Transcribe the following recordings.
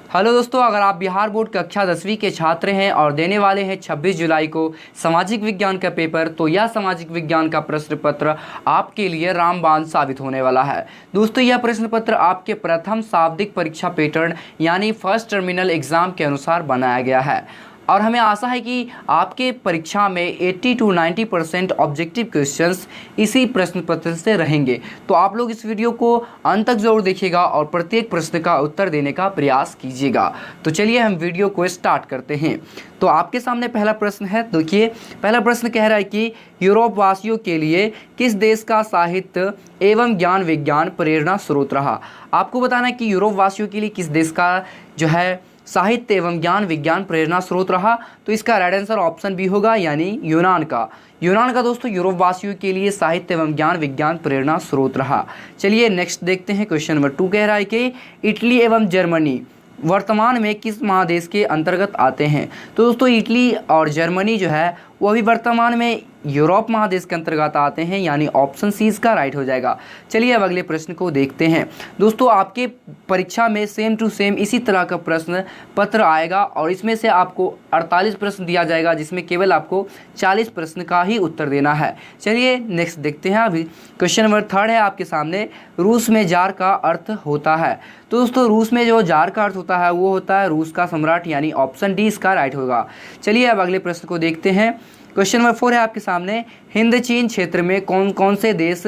Hello दोस्तों, अगर आप बिहार बोर्ड कक्षा 10वीं के छात्र हैं और देने वाले हैं 26 जुलाई को सामाजिक विज्ञान का पेपर, तो यह सामाजिक विज्ञान का प्रश्न पत्र आपके लिए रामबाण साबित होने वाला है। दोस्तों, यह प्रश्न पत्र आपके प्रथम शाब्दिक परीक्षा पैटर्न यानी फर्स्ट टर्मिनल एग्जाम के अनुसार बनाया गया है और हमें आशा है कि आपके परीक्षा में 80 to 90% ऑब्जेक्टिव क्वेश्चंस इसी प्रश्न पत्र से रहेंगे। तो आप लोग इस वीडियो को अंत तक जरूर देखिएगा और प्रत्येक प्रश्न का उत्तर देने का प्रयास कीजिएगा। तो चलिए हम वीडियो को स्टार्ट करते हैं। तो आपके सामने पहला प्रश्न है। देखिए, पहला प्रश्न कह रहा है कि यूरोप वासियों के लिए किस देश का साहित्य एवं ज्ञान विज्ञान प्रेरणा स्रोत रहा। आपको बताना है कि यूरोप वासियों के लिए किस देश का जो है साहित्य एवं ज्ञान विज्ञान प्रेरणा स्रोत रहा। तो इसका राइट आंसर ऑप्शन बी होगा, यानी यूनान का दोस्तों यूरोप वासियों के लिए साहित्य एवं ज्ञान विज्ञान प्रेरणा स्रोत रहा। चलिए नेक्स्ट देखते हैं। क्वेश्चन नंबर 2 कह रहा है कि इटली एवं जर्मनी वर्तमान में किस महादेश के अंतर्गत आते हैं। तो दोस्तों, इटली और जर्मनी जो है वो अभी वर्तमान में यूरोप महादेश के अंतर्गत आते हैं, यानी ऑप्शन सी इसका राइट हो जाएगा। चलिए अब अगले प्रश्न को देखते हैं। दोस्तों, आपके परीक्षा में सेम टू सेम इसी तरह का प्रश्न पत्र आएगा और इसमें से आपको 48 प्रश्न दिया जाएगा, जिसमें केवल आपको 40 प्रश्न का ही उत्तर देना है। चलिए नेक्स्ट देखते हैं। अभी क्वेश्चन नंबर 3 है आपके सामने। रूस में जार का अर्थ होता है। तो दोस्तों, रूस में जो जार का अर्थ होता है वो होता है रूस का सम्राट, यानी ऑप्शन डी इसका राइट होगा। चलिए अब अगले प्रश्न को देखते हैं। क्वेश्चन नंबर 4 है आपके सामने। हिंद चीन क्षेत्र में कौन कौन से देश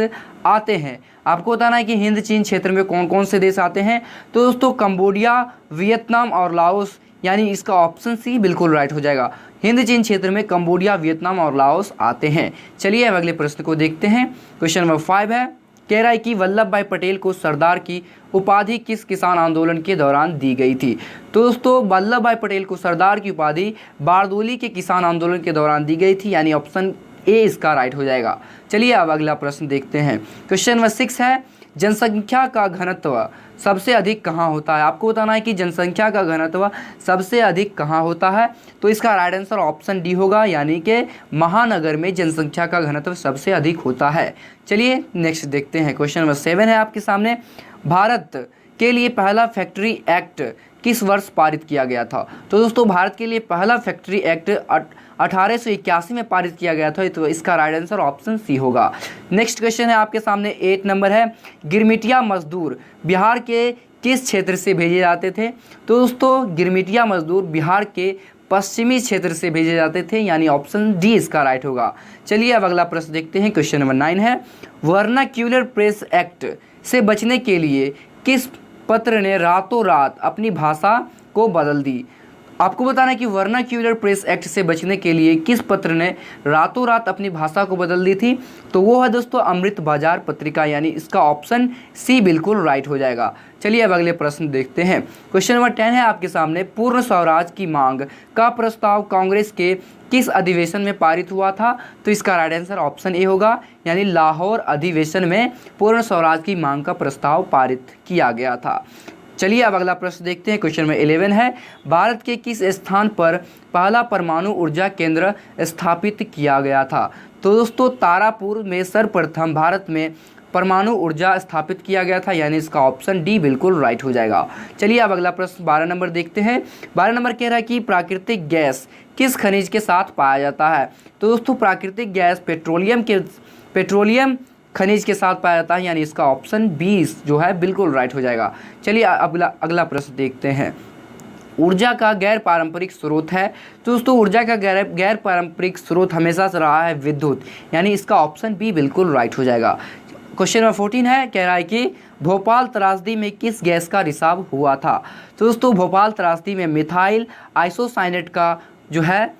आते हैं। आपको बताना है कि हिंद चीन क्षेत्र में कौन कौन से देश आते हैं। तो दोस्तों, कंबोडिया, वियतनाम और लाओस, यानी इसका ऑप्शन सी बिल्कुल राइट हो जाएगा। हिंद चीन क्षेत्र में कंबोडिया, वियतनाम और लाओस आते हैं। चलिए अब अगले प्रश्न को देखते हैं। क्वेश्चन नंबर 5 है, कह रहा है कि वल्लभ भाई पटेल को सरदार की उपाधि किस किसान आंदोलन के दौरान दी गई थी। तो दोस्तों, वल्लभ भाई पटेल को सरदार की उपाधि बारदोली के किसान आंदोलन के दौरान दी गई थी, यानी ऑप्शन ए इसका राइट हो जाएगा। चलिए अब अगला प्रश्न देखते हैं। क्वेश्चन नंबर 6 है, जनसंख्या का घनत्व सबसे अधिक कहाँ होता है। आपको बताना है कि जनसंख्या का घनत्व सबसे अधिक कहाँ होता है। तो इसका राइट आंसर ऑप्शन डी होगा, यानी कि महानगर में जनसंख्या का घनत्व सबसे अधिक होता है। चलिए नेक्स्ट देखते हैं। क्वेश्चन नंबर 7 है आपके सामने। भारत के लिए पहला फैक्ट्री एक्ट किस वर्ष पारित किया गया था। तो दोस्तों, भारत के लिए पहला फैक्ट्री एक्ट 1881 में पारित किया गया था। तो इसका राइट आंसर ऑप्शन सी होगा। नेक्स्ट क्वेश्चन है आपके सामने 8 नंबर है। गिरमिटिया मजदूर बिहार के किस क्षेत्र से भेजे जाते थे। तो दोस्तों, गिरमिटिया मजदूर बिहार के पश्चिमी क्षेत्र से भेजे जाते थे, यानी ऑप्शन डी इसका राइट होगा। चलिए अब अगला प्रश्न देखते हैं। क्वेश्चन नंबर 9 है, वर्नाक्यूलर प्रेस एक्ट से बचने के लिए किस पत्र ने रातों रात अपनी भाषा को बदल दी। आपको बताना है कि वर्नाक्यूलर प्रेस एक्ट से बचने के लिए किस पत्र ने रातों रात अपनी भाषा को बदल दी थी। तो वो है दोस्तों अमृत बाजार पत्रिका, यानी इसका ऑप्शन सी बिल्कुल राइट हो जाएगा। चलिए अब अगले प्रश्न देखते हैं। क्वेश्चन नंबर 10 है आपके सामने। पूर्ण स्वराज की मांग का प्रस्ताव कांग्रेस के किस अधिवेशन में पारित हुआ था। तो इसका राइट आंसर ऑप्शन ए होगा, यानी लाहौर अधिवेशन में पूर्ण स्वराज की मांग का प्रस्ताव पारित किया गया था। चलिए अब अगला प्रश्न देखते हैं। क्वेश्चन नंबर 11 है, भारत के किस स्थान पर पहला परमाणु ऊर्जा केंद्र स्थापित किया गया था। तो दोस्तों, तारापुर में सर्वप्रथम भारत में परमाणु ऊर्जा स्थापित किया गया था, यानी इसका ऑप्शन डी बिल्कुल राइट हो जाएगा। चलिए अब अगला प्रश्न 12 नंबर देखते हैं। 12 नंबर कह रहा है कि प्राकृतिक गैस किस खनिज के साथ पाया जाता है। तो दोस्तों, प्राकृतिक गैस पेट्रोलियम खनिज के साथ पाया जाता है, यानी इसका ऑप्शन 20 जो है बिल्कुल राइट हो जाएगा। चलिए अगला प्रश्न देखते हैं। ऊर्जा का गैर पारंपरिक स्रोत है। तो दोस्तों, ऊर्जा का गैर पारंपरिक स्रोत हमेशा से रहा है विद्युत, यानी इसका ऑप्शन बी बिल्कुल राइट हो जाएगा। क्वेश्चन नंबर 14 है, कह रहा है कि भोपाल त्रासदी में किस गैस का रिसाव हुआ था। तो दोस्तों, भोपाल त्रासदी में मिथाइल आइसोसाइनेट का जो है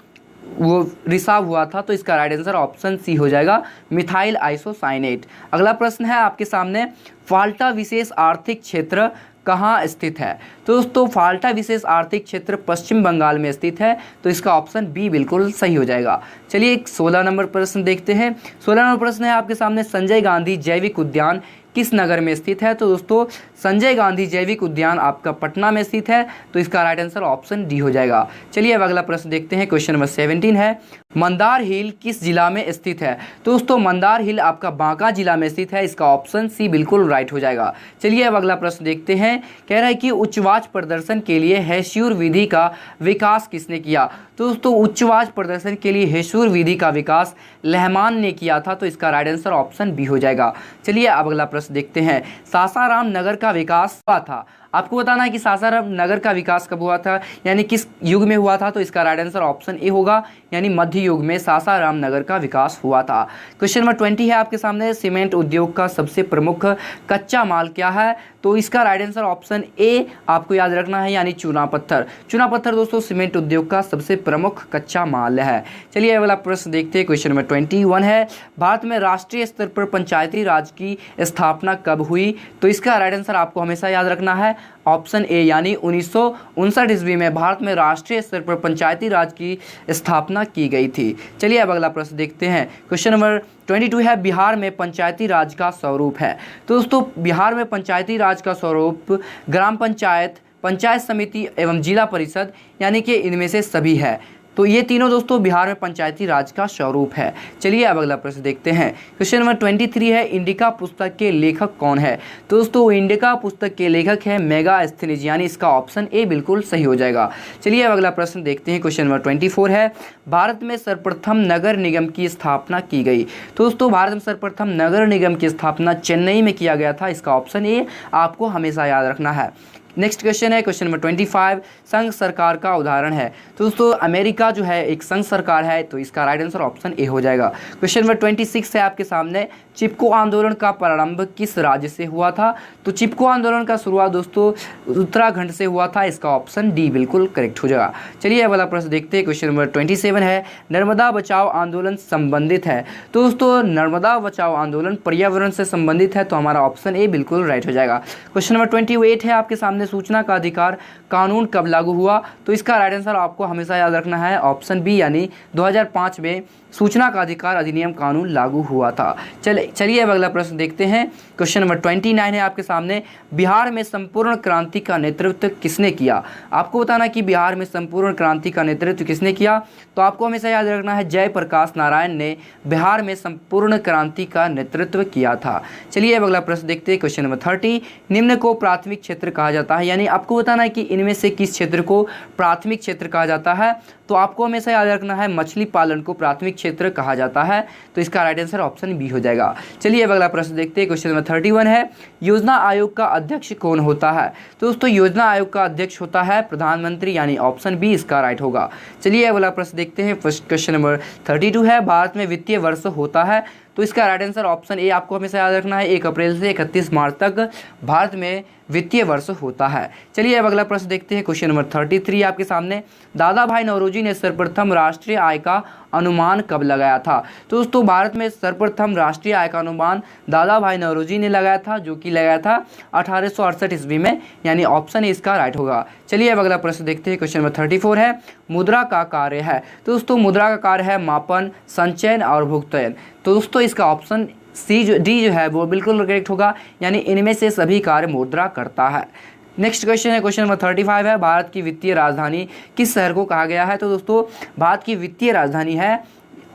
वो रिसाव हुआ था। तो इसका राइट आंसर ऑप्शन सी हो जाएगा, मिथाइल आइसोसाइनेट। अगला प्रश्न है आपके सामने, फाल्टा विशेष आर्थिक क्षेत्र कहाँ स्थित है। तो दोस्तों, फाल्टा विशेष आर्थिक क्षेत्र पश्चिम बंगाल में स्थित है। तो इसका ऑप्शन बी बिल्कुल सही हो जाएगा। चलिए 16 नंबर प्रश्न देखते हैं। 16 नंबर प्रश्न है आपके सामने, संजय गांधी जैविक उद्यान किस नगर में स्थित है। तो दोस्तों, संजय गांधी जैविक उद्यान आपका पटना में स्थित है। तो इसका राइट आंसर ऑप्शन डी हो जाएगा। चलिए अब अगला प्रश्न देखते हैं। क्वेश्चन नंबर 17 है, मंदार हिल किस जिला में स्थित है? तो दोस्तों मंदार हिल आपका बांका जिला में स्थित है। इसका ऑप्शन सी बिल्कुल राइट हो जाएगा। चलिए अब अगला प्रश्न देखते हैं। कह रहा है कि उच्चवाच प्रदर्शन के लिए हेस्यूर विधि का विकास किसने किया? तो दोस्तों उच्चवाच प्रदर्शन के लिए हेस्यूर विधि का विकास लहमान ने किया था। तो इसका राइट आंसर ऑप्शन बी हो जाएगा। चलिए अब अगला प्रश्न देखते हैं। सासाराम नगर का विकास हुआ था। आपको बताना है कि सासाराम नगर का विकास कब हुआ था, यानी किस युग में हुआ था। तो इसका राइट आंसर ऑप्शन ए होगा, यानी मध्य युग में सासाराम नगर का विकास हुआ था। क्वेश्चन नंबर 20 है आपके सामने। सीमेंट उद्योग का सबसे प्रमुख कच्चा माल क्या है? तो इसका राइट आंसर ऑप्शन ए आपको याद रखना है, यानी चूना पत्थर। चूना पत्थर दोस्तों सीमेंट उद्योग का सबसे प्रमुख कच्चा माल है। चलिए अगला प्रश्न देखते हैं। क्वेश्चन नंबर 21 है। भारत में राष्ट्रीय स्तर पर पंचायती राज की स्थापना कब हुई? तो इसका राइट आंसर आपको हमेशा याद रखना है, ऑप्शन ए, यानी 1959 ईस्वी में भारत में राष्ट्रीय स्तर पर पंचायती राज की स्थापना की गई थी। चलिए अब अगला प्रश्न देखते हैं। क्वेश्चन नंबर 22 है। बिहार में पंचायती राज का स्वरूप है। तो दोस्तों बिहार में पंचायती राज का स्वरूप ग्राम पंचायत, पंचायत समिति एवं जिला परिषद, यानी कि इनमें से सभी है। तो ये तीनों दोस्तों बिहार में पंचायती राज का स्वरूप है। चलिए अब अगला प्रश्न देखते हैं। क्वेश्चन नंबर 23 है। इंडिका पुस्तक के लेखक कौन है? तो दोस्तों इंडिका पुस्तक के लेखक है मेगास्थनीज, यानी इसका ऑप्शन ए बिल्कुल सही हो जाएगा। चलिए अब अगला प्रश्न देखते हैं। क्वेश्चन नंबर 24 है। भारत में सर्वप्रथम नगर निगम की स्थापना की गई। तो दोस्तों भारत में सर्वप्रथम नगर निगम की स्थापना चेन्नई में किया गया था। इसका ऑप्शन ए आपको हमेशा याद रखना है। नेक्स्ट क्वेश्चन है। Question number 25। संघ सरकार का उदाहरण है। तो दोस्तों अमेरिका जो है एक संघ सरकार है। तो इसका राइट आंसर ऑप्शन ए हो जाएगा। क्वेश्चन नंबर 26 है आपके सामने। चिपको आंदोलन का प्रारंभ किस राज्य से हुआ था? तो चिपको आंदोलन का शुरुआत दोस्तों उत्तराखंड से हुआ था। इसका ऑप्शन डी बिल्कुल करेक्ट हो जाएगा। चलिए वाला प्रश्न देखते हैं। क्वेश्चन नंबर 27 है। नर्मदा बचाओ आंदोलन संबंधित है। तो दोस्तों नर्मदा बचाओ आंदोलन पर्यावरण से संबंधित है। तो हमारा ऑप्शन ए बिल्कुल राइट हो जाएगा। क्वेश्चन नंबर 28 है आपके सामने। सूचना का अधिकार कानून कब लागू हुआ? तो इसका राइट आंसर आपको हमेशा याद रखना है, ऑप्शन बी, यानी 2005 में सूचना का अधिकार अधिनियम कानून लागू हुआ था। चलिए अब अगला प्रश्न देखते हैं। क्वेश्चन नंबर 29 है आपके सामने। बिहार में संपूर्ण क्रांति का नेतृत्व किसने किया? आपको बताना कि बिहार में संपूर्ण क्रांति का नेतृत्व किसने किया। तो आपको हमेशा याद रखना है जयप्रकाश नारायण ने बिहार में संपूर्ण क्रांति का नेतृत्व किया था। चलिए अब अगला प्रश्न देखते हैं। Question number 30। निम्न को प्राथमिक क्षेत्र कहा जाता है, यानी आपको बताना है कि इनमें से किस क्षेत्र को प्राथमिक क्षेत्र कहा जाता है। तो आपको हमेशा याद रखना है मछली पालन को प्राथमिक क्षेत्र कहा जाता है। तो इसका राइट आंसर ऑप्शन बी हो जाएगा। चलिए अब अगला प्रश्न देखते हैं। क्वेश्चन नंबर 31 है। योजना आयोग का अध्यक्ष कौन होता है? तो दोस्तों योजना आयोग का अध्यक्ष होता है प्रधानमंत्री, यानी ऑप्शन बी इसका राइट होगा। चलिए अगला प्रश्न देखते हैं। फर्स्ट क्वेश्चन नंबर 32 है। भारत में वित्तीय वर्ष होता है। तो इसका राइट आंसर ऑप्शन ए आपको हमेशा याद रखना है 1 अप्रैल से 31 मार्च तक भारत में वित्तीय वर्ष होता है। चलिए अब अगला प्रश्न देखते हैं। क्वेश्चन नंबर 33 आपके सामने। दादा भाई नौरोजी ने सर्वप्रथम राष्ट्रीय आय का अनुमान कब लगाया था? तो दोस्तों भारत में सर्वप्रथम राष्ट्रीय आय का अनुमान दादा भाई नौरोजी ने लगाया था, जो कि लगाया था 1868 ईस्वी में, यानी ऑप्शन ए इसका राइट होगा। चलिए अब अगला प्रश्न देखते हैं। क्वेश्चन नंबर 34 है। मुद्रा का कार्य है। तो दोस्तों मुद्रा का कार्य है मापन, संचयन और भुगतान। तो दोस्तों इसका ऑप्शन डी जो है वो बिल्कुल करेक्ट होगा, यानी इनमें से सभी कार्य मुद्रा करता है। नेक्स्ट क्वेश्चन है। क्वेश्चन नंबर 35 है। भारत की वित्तीय राजधानी किस शहर को कहा गया है? तो दोस्तों भारत की वित्तीय राजधानी है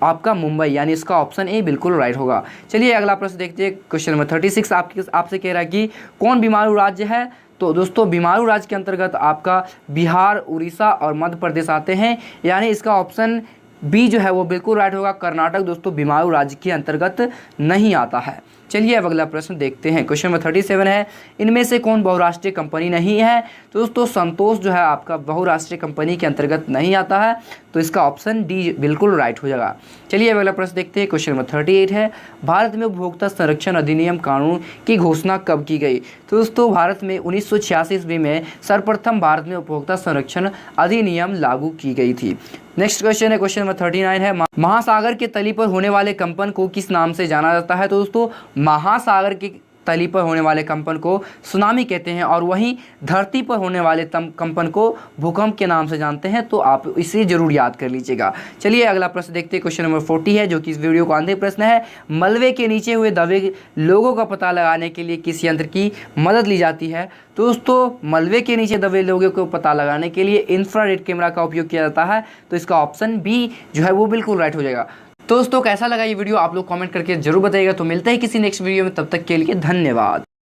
आपका मुंबई, यानी इसका ऑप्शन ए बिल्कुल राइट होगा। चलिए अगला प्रश्न देखते हैं। क्वेश्चन नंबर 36 आपसे कह रहा है कि कौन बीमारू राज्य है? तो दोस्तों बीमारू राज्य के अंतर्गत आपका बिहार, उड़ीसा और मध्य प्रदेश आते हैं, यानी इसका ऑप्शन बी जो है वो बिल्कुल राइट होगा। कर्नाटक दोस्तों बीमारू राज्य के अंतर्गत नहीं आता है। चलिए अब अगला प्रश्न देखते हैं। क्वेश्चन नंबर 37 है। इनमें से कौन बहुराष्ट्रीय कंपनी नहीं है? तो दोस्तों संतोष जो है आपका बहुराष्ट्रीय कंपनी के अंतर्गत नहीं आता है। तो इसका ऑप्शन डी बिल्कुल राइट हो जाएगा। चलिए अब अगला प्रश्न देखते हैं। क्वेश्चन नंबर 38 है। भारत में उपभोक्ता संरक्षण अधिनियम कानून की घोषणा कब की गई? तो दोस्तों भारत में 1986 ईस्वी में सर्वप्रथम भारत में उपभोक्ता संरक्षण अधिनियम लागू की गई थी। नेक्स्ट क्वेश्चन है। क्वेश्चन नंबर 39 है। महासागर के तली पर होने वाले कंपन को किस नाम से जाना जाता है? तो दोस्तों महासागर के तली पर होने वाले कंपन को सुनामी कहते हैं और वहीं धरती पर होने वाले कंपन को भूकंप के नाम से जानते हैं। तो आप इसे जरूर याद कर लीजिएगा। चलिए अगला प्रश्न देखते हैं। क्वेश्चन नंबर 40 है, जो कि इस वीडियो का अंतिम प्रश्न है। मलबे के नीचे हुए दबे लोगों का पता लगाने के लिए किस यंत्र की मदद ली जाती है? तो दोस्तों मलबे के नीचे दबे लोगों को पता लगाने के लिए इंफ्रारेड कैमरा का उपयोग किया जाता है। तो इसका ऑप्शन बी जो है वो बिल्कुल राइट हो जाएगा। तो दोस्तों कैसा लगा ये वीडियो आप लोग कमेंट करके जरूर बताइएगा। तो मिलते हैं किसी नेक्स्ट वीडियो में, तब तक के लिए धन्यवाद।